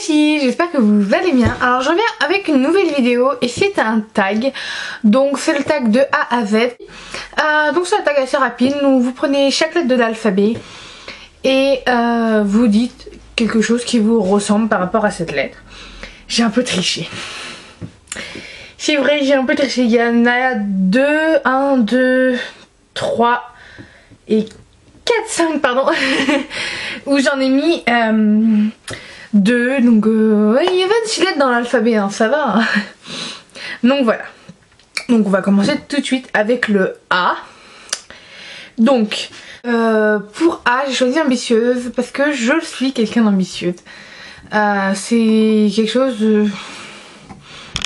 filles, j'espère que vous allez bien. Alors je reviens avec une nouvelle vidéo et c'est un tag. Donc c'est le tag de A à Z. Donc c'est un tag assez rapide où vous prenez chaque lettre de l'alphabet et vous dites quelque chose qui vous ressemble par rapport à cette lettre. J'ai un peu triché. C'est vrai, j'ai un peu triché. Il y en a 1, 2, 3 et 4, 5 pardon où j'en ai mis 2, donc il y a 26 lettres dans l'alphabet, hein, ça va hein. Donc voilà, donc on va commencer tout de suite avec le A. Donc pour A j'ai choisi ambitieuse parce que je suis quelqu'un d'ambitieuse. C'est quelque chose de...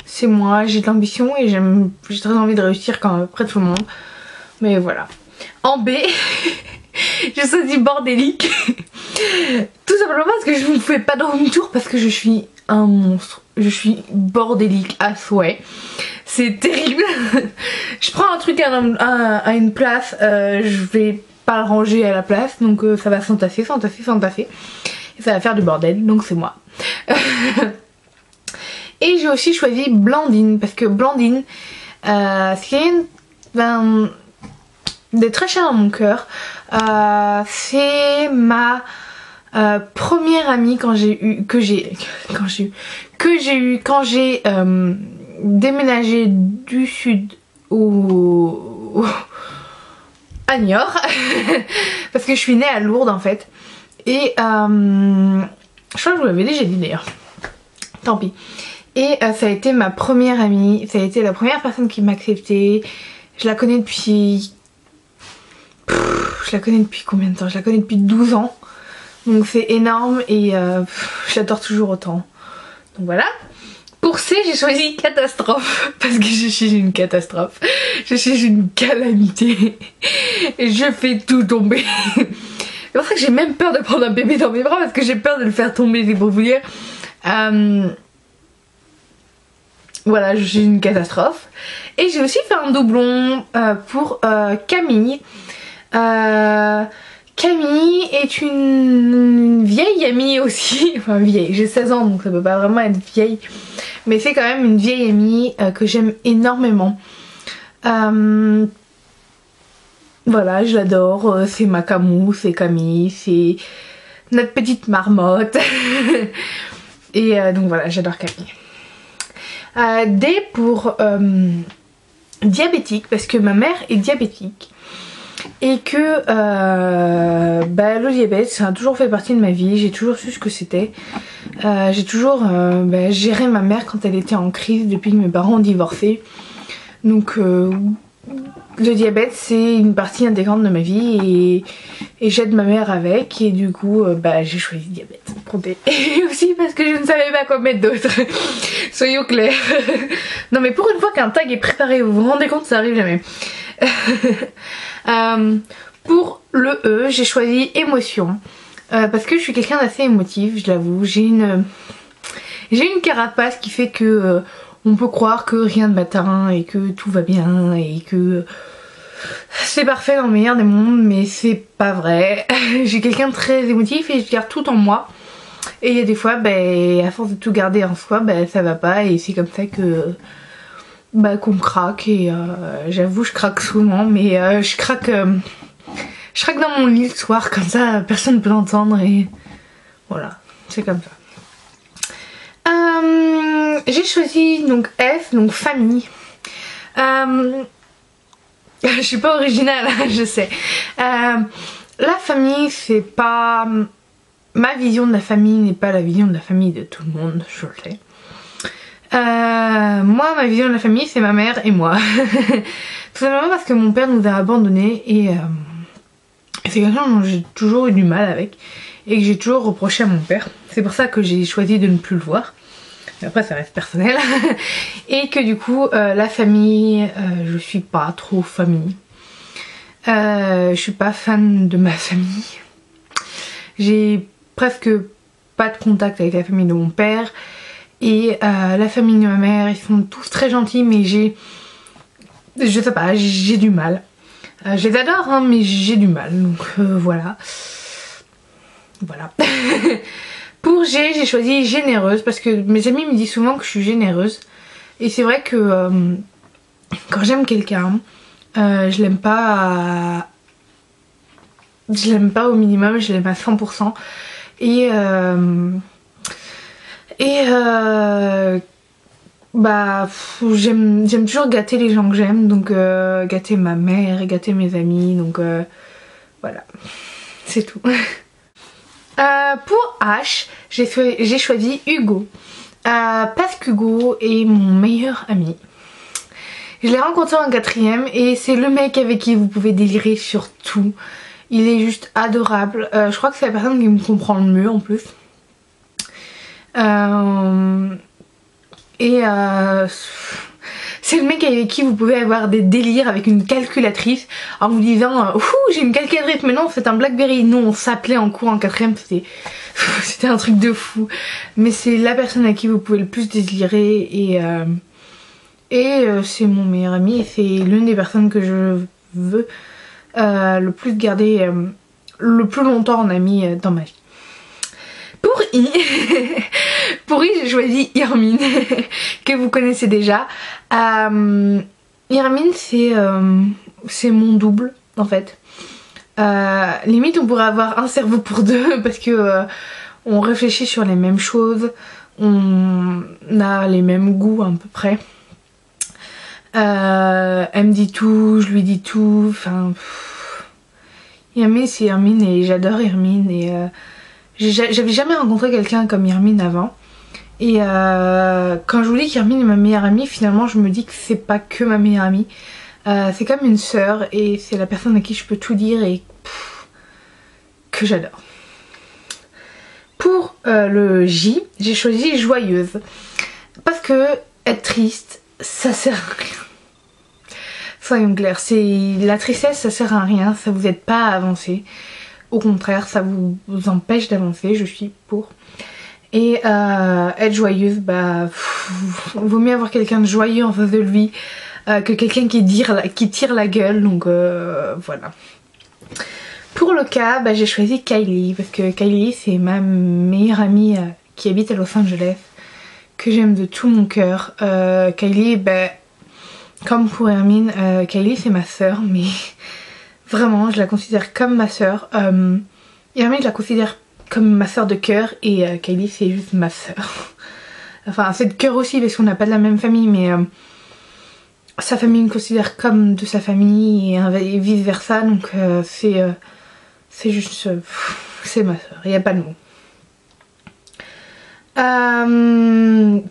c'est moi, j'ai de l'ambition et j'ai très envie de réussir quand même près de tout le monde. Mais voilà. En B j'ai choisi bordélique. Tout simplement parce que je ne fais pas de room tour parce que je suis un monstre. Je suis bordélique à souhait. C'est terrible. Je prends un truc à une place, je vais pas le ranger à la place. Donc ça va s'entasser. Et ça va faire du bordel. Donc c'est moi. Et j'ai aussi choisi Blandine. Parce que Blandine, c'est une... des très cher à mon cœur. C'est ma première amie quand j'ai déménagé du sud à Niort parce que je suis née à Lourdes en fait et je crois que je vous l'avais déjà dit d'ailleurs, tant pis. Et ça a été ma première amie, ça a été la première personne qui m'a acceptée. Je la connais depuis... je la connais depuis combien de temps? Je la connais depuis 12 ans. Donc c'est énorme et j'adore toujours autant. Donc voilà. Pour C j'ai choisi catastrophe. Parce que je suis une catastrophe. Je suis une calamité. Et je fais tout tomber. C'est pour ça que j'ai même peur de prendre un bébé dans mes bras. Parce que j'ai peur de le faire tomber, c'est pour vous dire. Voilà, je suis une catastrophe. Et j'ai aussi fait un doublon pour Camille. Camille est une vieille amie aussi, enfin vieille, j'ai 16 ans donc ça peut pas vraiment être vieille, mais c'est quand même une vieille amie que j'aime énormément. Voilà, je l'adore, c'est ma Camou, c'est Camille, c'est notre petite marmotte. Et donc voilà, j'adore Camille. D pour diabétique, parce que ma mère est diabétique. Et que le diabète ça a toujours fait partie de ma vie, j'ai toujours su ce que c'était. J'ai toujours géré ma mère quand elle était en crise depuis que mes parents ont divorcé. Donc le diabète c'est une partie intégrante de ma vie et j'aide ma mère avec et du coup j'ai choisi diabète. Et aussi parce que je ne savais pas quoi mettre d'autre. Soyons clairs. Non mais pour une fois qu'un tag est préparé, vous vous rendez compte, ça arrive jamais. Pour le E, j'ai choisi émotion parce que je suis quelqu'un d'assez émotif, je l'avoue. J'ai une carapace qui fait que on peut croire que rien ne m'atteint et que tout va bien et que c'est parfait dans le meilleur des mondes, mais c'est pas vrai. J'ai quelqu'un de très émotif et je garde tout en moi. Et il y a des fois, à force de tout garder en soi, ça va pas et c'est comme ça que qu'on craque et j'avoue je craque souvent mais je craque dans mon lit le soir comme ça personne ne peut l'entendre et voilà c'est comme ça. J'ai choisi donc F, donc famille. Je suis pas originale je sais. La famille c'est pas... ma vision de la famille n'est pas la vision de la famille de tout le monde, je le sais. Moi ma vision de la famille c'est ma mère et moi. Tout simplement parce que mon père nous a abandonnés et c'est quelque chose dont j'ai toujours eu du mal avec et que j'ai toujours reproché à mon père. C'est pour ça que j'ai choisi de ne plus le voir. Mais après ça reste personnel. Et que du coup la famille, je suis pas trop famille. Je suis pas fan de ma famille. J'ai presque pas de contact avec la famille de mon père. Et la famille de ma mère, ils sont tous très gentils mais je sais pas, j'ai du mal. Je les adore hein, mais j'ai du mal donc voilà. Voilà. Pour Pour G, j'ai choisi généreuse parce que mes amis me disent souvent que je suis généreuse. Et c'est vrai que quand j'aime quelqu'un, je l'aime pas au minimum, je l'aime à 100%. Bah j'aime toujours gâter les gens que j'aime, donc gâter ma mère et gâter mes amis, donc voilà, c'est tout. Pour H, j'ai choisi Hugo, parce qu'Hugo est mon meilleur ami. Je l'ai rencontré en 4ème et c'est le mec avec qui vous pouvez délirer sur tout. Il est juste adorable, je crois que c'est la personne qui me comprend le mieux en plus. C'est le mec avec qui vous pouvez avoir des délires avec une calculatrice en vous disant ouh j'ai une calculatrice, mais non c'est un Blackberry. Nous on s'appelait en cours en 4ème, c'était un truc de fou. Mais c'est la personne à qui vous pouvez le plus délirer et c'est mon meilleur ami et c'est l'une des personnes que je veux le plus garder le plus longtemps en ami dans ma vie. Pour I, pour I j'ai choisi Irmine que vous connaissez déjà. Irmine c'est mon double en fait. Limite on pourrait avoir un cerveau pour deux parce que on réfléchit sur les mêmes choses, on a les mêmes goûts à peu près. Elle me dit tout, je lui dis tout, enfin... Irmine c'est Irmine et j'adore Irmine et j'avais jamais rencontré quelqu'un comme Irmine avant. Et quand je vous dis qu'Irmine est ma meilleure amie, finalement je me dis que c'est pas que ma meilleure amie. C'est comme une sœur et c'est la personne à qui je peux tout dire et que j'adore. Pour le J, j'ai choisi joyeuse. Parce que être triste, ça sert à rien. Soyons clairs, la tristesse ça sert à rien, ça vous aide pas à avancer. Au contraire, ça vous empêche d'avancer, je suis pour. Et être joyeuse, bah vaut mieux avoir quelqu'un de joyeux en face de lui que quelqu'un qui tire la gueule, donc voilà. Pour le cas, bah, j'ai choisi Kylie parce que Kylie c'est ma meilleure amie qui habite à Los Angeles, que j'aime de tout mon cœur. Kylie, bah, comme pour Hermine, Kylie c'est ma sœur, mais vraiment je la considère comme ma sœur. Hermine je la considère comme ma sœur de cœur et Kylie c'est juste ma sœur. Enfin c'est de cœur aussi parce qu'on n'a pas de la même famille, mais sa famille me considère comme de sa famille et vice versa, donc c'est juste... c'est ma sœur, il n'y a pas de mots.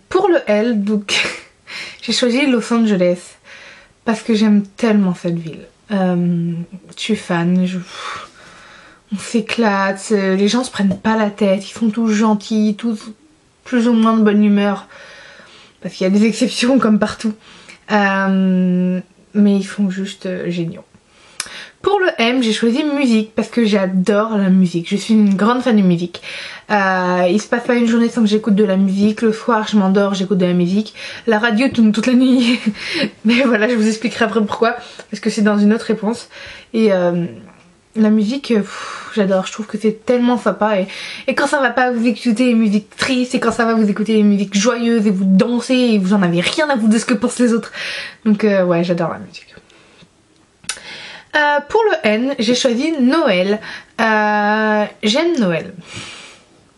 Pour le L, donc j'ai choisi Los Angeles parce que j'aime tellement cette ville. Je suis fan, on s'éclate, les gens se prennent pas la tête, ils sont tous gentils, tous plus ou moins de bonne humeur, parce qu'il y a des exceptions comme partout, mais ils sont juste géniaux. Pour le M, j'ai choisi musique parce que j'adore la musique. Je suis une grande fan de musique. Il se passe pas une journée sans que j'écoute de la musique. Le soir, je m'endors, j'écoute de la musique. La radio tourne toute la nuit. Mais voilà, je vous expliquerai après pourquoi. Parce que c'est dans une autre réponse. Et la musique, j'adore. Je trouve que c'est tellement sympa. Et quand ça va pas, vous écoutez les musiques tristes. Et quand ça va, vous écoutez les musiques joyeuses. Et vous dansez. Et vous en avez rien à foutre de ce que pensent les autres. Donc ouais, j'adore la musique. Pour le N, j'ai choisi Noël. J'aime Noël.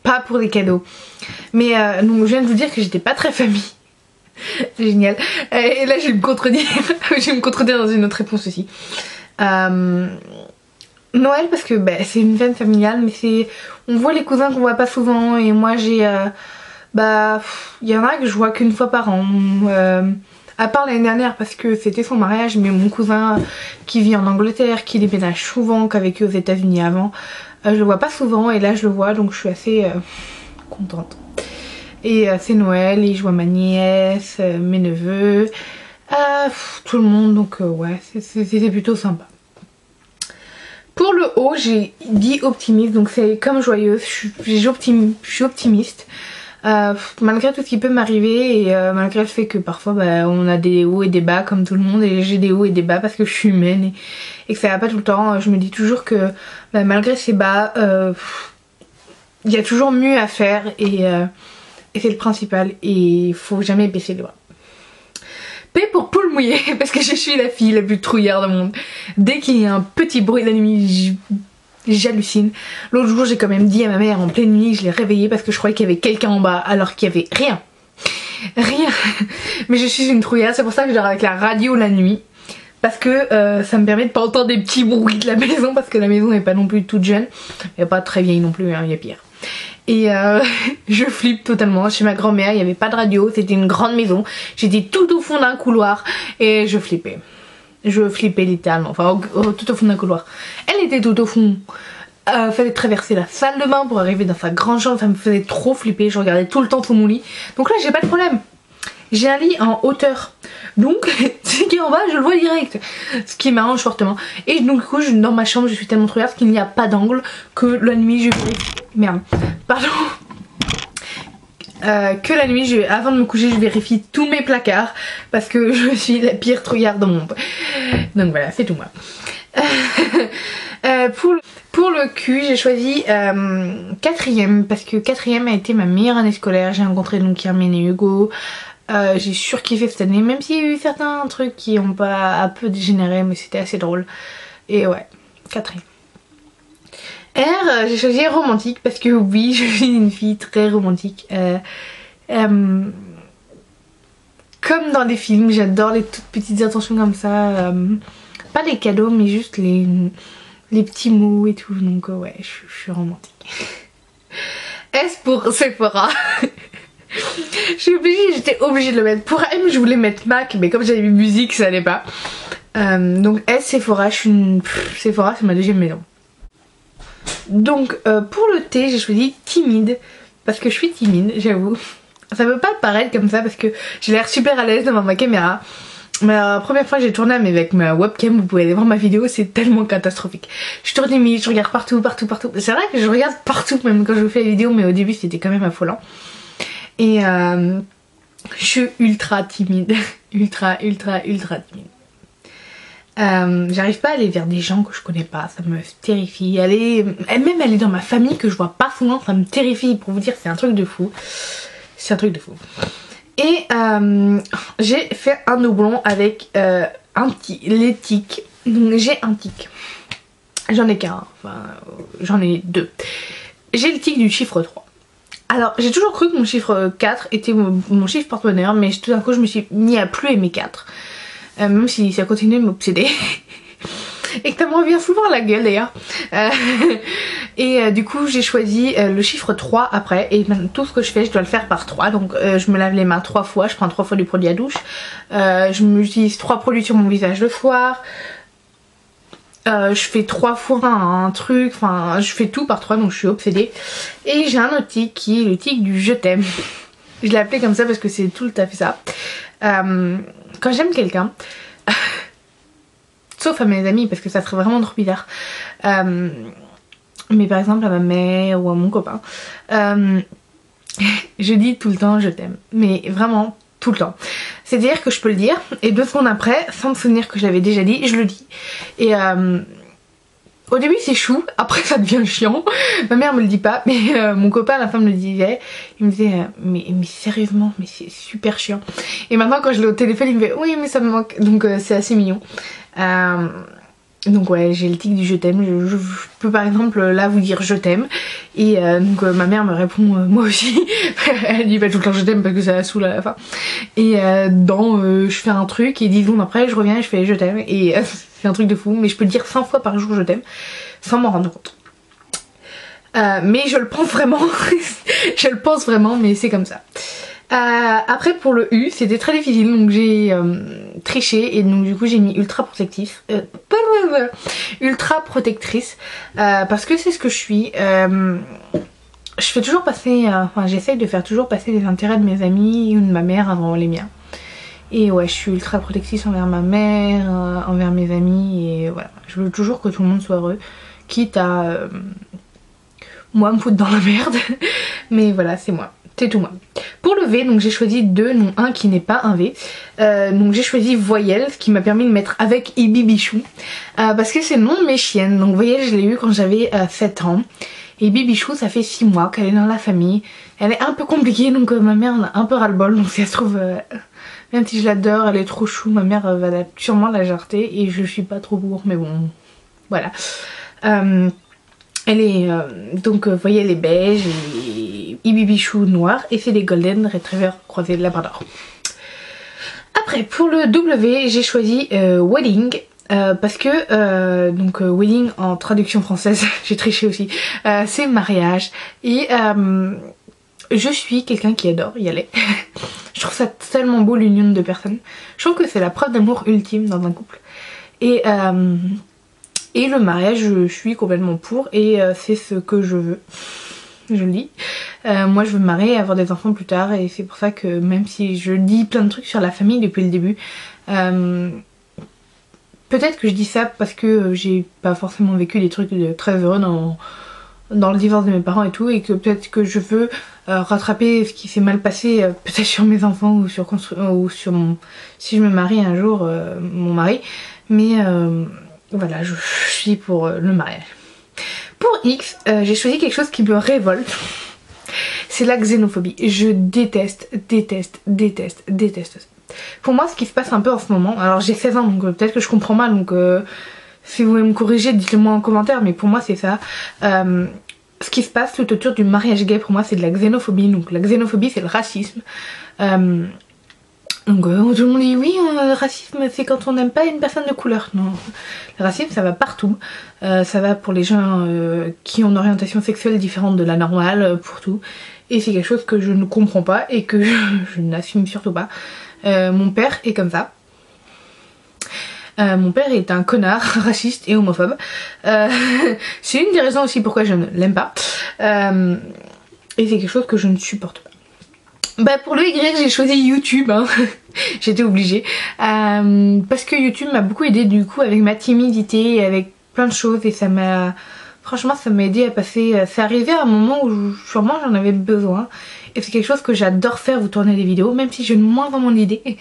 Pas pour les cadeaux. Mais donc, je viens de vous dire que j'étais pas très famille. C'est génial. Et là, je vais me contredire. Je vais me contredire dans une autre réponse aussi. Noël parce que bah, c'est une fête familiale, mais c'est... On voit les cousins qu'on voit pas souvent. Et moi, j'ai... bah... Il y en a que je vois qu'une fois par an. À part l'année dernière parce que c'était son mariage, mais mon cousin qui vit en Angleterre, qui déménage souvent, qui a vécu aux États-Unis avant, je le vois pas souvent et là je le vois, donc je suis assez contente. Et c'est Noël et je vois ma nièce, mes neveux, tout le monde, donc ouais, c'est plutôt sympa. Pour le haut, j'ai dit optimiste, donc c'est comme joyeuse, je suis optimiste. Malgré tout ce qui peut m'arriver et malgré le fait que parfois bah, on a des hauts et des bas comme tout le monde, et j'ai des hauts et des bas parce que je suis humaine et que ça va pas tout le temps, je me dis toujours que bah, malgré ces bas il y a toujours mieux à faire et c'est le principal et il faut jamais baisser les bras. P pour poule mouillée parce que je suis la fille la plus trouillarde au monde. Dès qu'il y a un petit bruit la nuit, j'hallucine. L'autre jour j'ai quand même dit à ma mère en pleine nuit, je l'ai réveillée parce que je croyais qu'il y avait quelqu'un en bas alors qu'il y avait rien. Rien. Mais je suis une trouillarde, c'est pour ça que je dors avec la radio la nuit. Parce que ça me permet de pas entendre des petits bruits de la maison parce que la maison n'est pas non plus toute jeune. Elle n'est pas très vieille non plus, hein, il y a pire. Et je flippe totalement. Chez ma grand-mère, il n'y avait pas de radio, c'était une grande maison. J'étais tout au fond d'un couloir et je flippais. Je flippais littéralement, enfin tout au fond d'un couloir. Elle était tout au fond. Fallait traverser la salle de bain pour arriver dans sa grande chambre, ça me faisait trop flipper. Je regardais tout le temps sous mon lit. Donc là, j'ai pas de problème. J'ai un lit en hauteur. Donc, ce qui est en bas, je le vois direct. Ce qui m'arrange fortement. Et donc, du coup, dans ma chambre, je suis tellement trouillarde qu'il n'y a pas d'angle que la nuit, je vérifie. Merde. Pardon. Que la nuit, avant de me coucher, je vérifie tous mes placards. Parce que je suis la pire trouillarde au monde. Donc voilà, c'est tout moi. Pour le cul, j'ai choisi 4ème. Parce que 4ème a été ma meilleure année scolaire. J'ai rencontré donc Hermine et Hugo. J'ai surkiffé cette année, même s'il y a eu certains trucs qui ont pas un peu dégénéré, mais c'était assez drôle. Et ouais, 4ème. R, j'ai choisi romantique parce que oui, je suis une fille très romantique. Comme dans des films, j'adore les toutes petites attentions comme ça. Pas les cadeaux, mais juste les petits mots et tout. Donc ouais, je suis romantique. S pour Sephora. J'étais obligée de le mettre. Pour M, je voulais mettre Mac, mais comme j'avais mis musique, ça allait pas. Donc S, Sephora, Sephora, c'est ma deuxième maison. Donc pour le T, j'ai choisi timide. Parce que je suis timide, j'avoue. Ça peut pas paraître comme ça parce que j'ai l'air super à l'aise devant ma caméra. Mais la première fois que j'ai tourné avec ma webcam, vous pouvez aller voir ma vidéo, c'est tellement catastrophique. Je tourne des minutes, je regarde partout. C'est vrai que je regarde partout même quand je fais les vidéos, mais au début c'était quand même affolant. Et je suis ultra timide. ultra timide. J'arrive pas à aller vers des gens que je connais pas, ça me terrifie. Même aller dans ma famille que je vois pas souvent, ça me terrifie. Pour vous dire, c'est un truc de fou. C'est un truc de fou. Et j'ai fait un doublon avec les tics. Donc j'ai un tic. J'en ai qu'un, enfin j'en ai deux. J'ai le tic du chiffre 3. Alors j'ai toujours cru que mon chiffre 4 était mon chiffre porte-bonheur, mais tout d'un coup je me suis mis à plus aimer 4. Même si ça continue de m'obséder. Et que ça me revient souvent à la gueule d'ailleurs. Du coup j'ai choisi le chiffre 3 après. Et tout ce que je fais, je dois le faire par 3. Donc je me lave les mains 3 fois, je prends 3 fois du produit à douche. Je m'utilise 3 produits sur mon visage le soir. Je fais 3 fois un truc, enfin je fais tout par 3, donc je suis obsédée. Et j'ai un autre tic qui est le tic du je t'aime. Je l'ai appelé comme ça parce que c'est tout à fait ça. Quand j'aime quelqu'un, sauf à mes amis parce que ça serait vraiment trop bizarre, mais par exemple à ma mère ou à mon copain, je dis tout le temps je t'aime, mais vraiment tout le temps. C'est-à-dire que je peux le dire et 2 secondes après, sans me souvenir que je l'avais déjà dit, je le dis. Et au début c'est chou, après ça devient chiant. Ma mère me le dit pas, mais mon copain à la fin me le disait. Il me disait mais sérieusement, mais c'est super chiant. Et maintenant quand je l'ai au téléphone il me fait oui mais ça me manque. Donc c'est assez mignon. Donc ouais, j'ai le tic du je t'aime. Je peux par exemple là vous dire je t'aime. Et donc ma mère me répond moi aussi. Elle dit pas tout le temps je t'aime parce que ça la saoule à la fin. Et je fais un truc et 10 secondes après je reviens et je fais je t'aime. Et c'est un truc de fou, mais je peux le dire 100 fois par jour je t'aime sans m'en rendre compte. Mais je le pense vraiment. Je le pense vraiment, mais c'est comme ça. Après pour le U c'était très difficile, donc j'ai triché et donc du coup j'ai mis ultra protectrice parce que c'est ce que je suis. Je fais toujours passer, j'essaye de faire toujours passer les intérêts de mes amis ou de ma mère avant les miens. Et ouais, je suis ultra protectrice envers ma mère, envers mes amis, et voilà, je veux toujours que tout le monde soit heureux, quitte à moi me foutre dans la merde. Mais voilà, c'est moi. C'est tout moi. Pour le V, donc j'ai choisi 2, non 1 qui n'est pas un V. Donc j'ai choisi Voyelle, ce qui m'a permis de mettre avec Ibi Bichou. Parce que c'est le nom de mes chiennes. Donc Voyelle, je l'ai eu quand j'avais 7 ans. Et Bibichou, ça fait 6 mois qu'elle est dans la famille. Elle est un peu compliquée, donc ma mère en a un peu ras-le-bol. Donc si elle se trouve, même si je l'adore, elle est trop chou, ma mère va sûrement la jarter. Et je suis pas trop pour, mais bon, voilà. Elle est, donc vous voyez, elle est beige et Bibichou noir. Et c'est des Golden Retriever croisés de Labrador. Après, pour le W, j'ai choisi Wedding. Parce que wedding en traduction française, j'ai triché aussi, c'est mariage et je suis quelqu'un qui adore y aller. Je trouve ça tellement beau l'union de personnes. Je trouve que c'est la preuve d'amour ultime dans un couple et le mariage je suis complètement pour et c'est ce que je veux. Je le dis. Moi je veux me marier et avoir des enfants plus tard et c'est pour ça que même si je dis plein de trucs sur la famille depuis le début, peut-être que je dis ça parce que j'ai pas forcément vécu des trucs très heureux dans le divorce de mes parents et tout, et que peut-être que je veux rattraper ce qui s'est mal passé peut-être sur mes enfants ou sur mon, si je me marie un jour, mon mari. Mais voilà, je suis pour le mariage. Pour X, j'ai choisi quelque chose qui me révolte. C'est la xénophobie. Je déteste ça. Pour moi, ce qui se passe un peu en ce moment, alors j'ai 16 ans donc peut-être que je comprends mal, donc si vous voulez me corriger, dites-le moi en commentaire, mais pour moi c'est ça. Ce qui se passe tout autour du mariage gay, pour moi c'est de la xénophobie. Donc la xénophobie c'est le racisme. Donc tout le monde dit oui, le racisme c'est quand on n'aime pas une personne de couleur. Non, le racisme ça va partout. Ça va pour les gens qui ont une orientation sexuelle différente de la normale, pour tout. Et c'est quelque chose que je ne comprends pas et que je n'assume surtout pas. Mon père est comme ça. Mon père est un connard raciste et homophobe. C'est une des raisons aussi pourquoi je ne l'aime pas. Et c'est quelque chose que je ne supporte pas. Bah pour le Y j'ai choisi YouTube, hein. J'étais obligée. Parce que YouTube m'a beaucoup aidé du coup avec ma timidité et avec plein de choses et ça m'a... Franchement ça m'a aidé à passer... C'est arrivé à un moment où sûrement j'en avais besoin. Et c'est quelque chose que j'adore faire, vous tourner des vidéos, même si j'ai moins vraiment l'idée.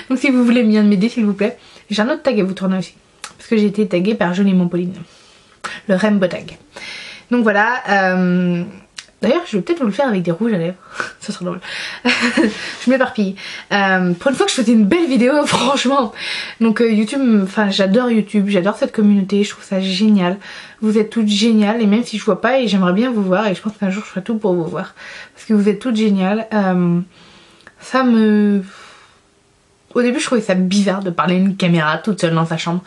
Donc si vous voulez bien m'aider s'il vous plaît. J'ai un autre tag à vous tourner aussi. Parce que j'ai été taguée par Joliment Pauline. Le Rainbow Tag. Donc voilà. D'ailleurs je vais peut-être vous le faire avec des rouges à lèvres. Ça sera drôle. Je m'éparpille. Pour une fois que je faisais une belle vidéo, franchement. Donc YouTube, enfin j'adore YouTube. J'adore cette communauté. Je trouve ça génial. Vous êtes toutes géniales. Et même si je vois pas, et j'aimerais bien vous voir. Et je pense qu'un jour je ferai tout pour vous voir. Parce que vous êtes toutes géniales. Ça me... Au début je trouvais ça bizarre de parler à une caméra toute seule dans sa chambre.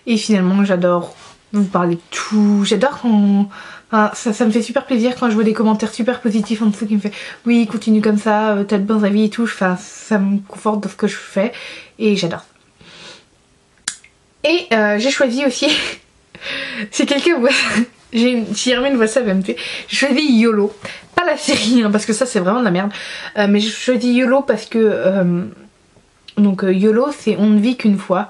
Et finalement j'adore vous parler de tout. J'adore quand... Enfin, ça me fait super plaisir quand je vois des commentaires super positifs en dessous qui me fait oui continue comme ça, t'as de bons avis et tout. Enfin, ça me conforte dans ce que je fais et j'adore. Et j'ai choisi aussi si quelqu'un voit si Hermine voit ça, elle va me tuer. J'ai choisi YOLO, pas la série hein, parce que ça c'est vraiment de la merde, mais j'ai choisi YOLO parce que donc YOLO c'est on ne vit qu'une fois.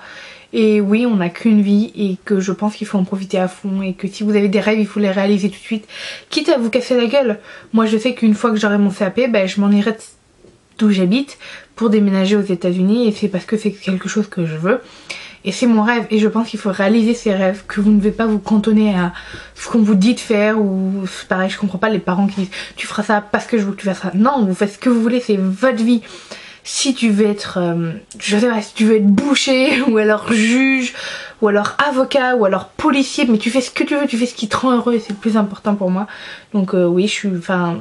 Et oui, on n'a qu'une vie et que je pense qu'il faut en profiter à fond et que si vous avez des rêves, il faut les réaliser tout de suite. Quitte à vous casser la gueule. Moi je sais qu'une fois que j'aurai mon CAP, ben, je m'en irai d'où j'habite pour déménager aux États-Unis et c'est parce que c'est quelque chose que je veux. Et c'est mon rêve et je pense qu'il faut réaliser ces rêves, que vous ne devez pas vous cantonner à ce qu'on vous dit de faire ou pareil, je comprends pas les parents qui disent tu feras ça parce que je veux que tu fasses ça. Non, vous faites ce que vous voulez, c'est votre vie. Si tu veux être, je sais pas, si tu veux être boucher ou alors juge ou alors avocat ou alors policier, mais tu fais ce que tu veux, tu fais ce qui te rend heureux et c'est le plus important pour moi. Donc oui, je suis, enfin,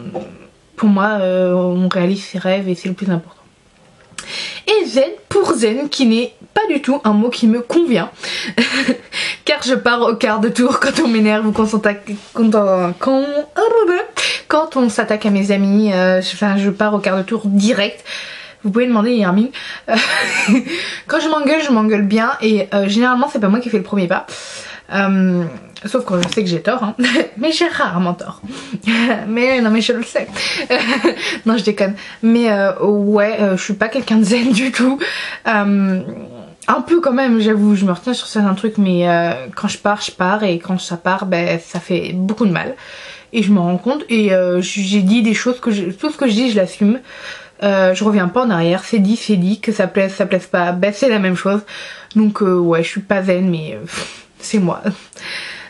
pour moi, on réalise ses rêves et c'est le plus important. Et Z pour zen qui n'est pas du tout un mot qui me convient car je pars au quart de tour quand on m'énerve ou quand on s'attaque à mes amis, enfin je pars au quart de tour direct. Vous pouvez demander à Hermine. Quand je m'engueule bien et généralement c'est pas moi qui fais le premier pas. Sauf quand je sais que j'ai tort, hein. Mais j'ai rarement tort. Mais non mais je le sais. Non je déconne. Mais ouais, je suis pas quelqu'un de zen du tout. Un peu quand même, j'avoue, je me retiens sur certains trucs, mais quand je pars et quand ça part, ben ça fait beaucoup de mal. Et je me rends compte et j'ai dit des choses que tout ce que je dis je l'assume. Je reviens pas en arrière, c'est dit, que ça plaise pas, ben c'est la même chose. Donc ouais, je suis pas zen mais c'est moi.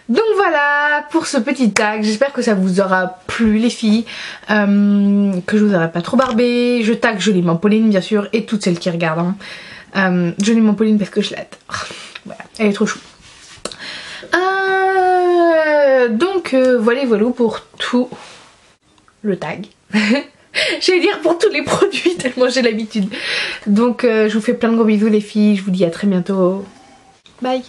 Donc voilà pour ce petit tag, j'espère que ça vous aura plu les filles, que je vous aurai pas trop barbé. Je tag joliment Pauline bien sûr et toutes celles qui regardent. Joliment Pauline parce que je l'adore. Voilà, elle est trop chou. Donc voilà pour tout le tag. J'allais dire pour tous les produits tellement j'ai l'habitude. Donc je vous fais plein de gros bisous les filles, je vous dis à très bientôt. Bye.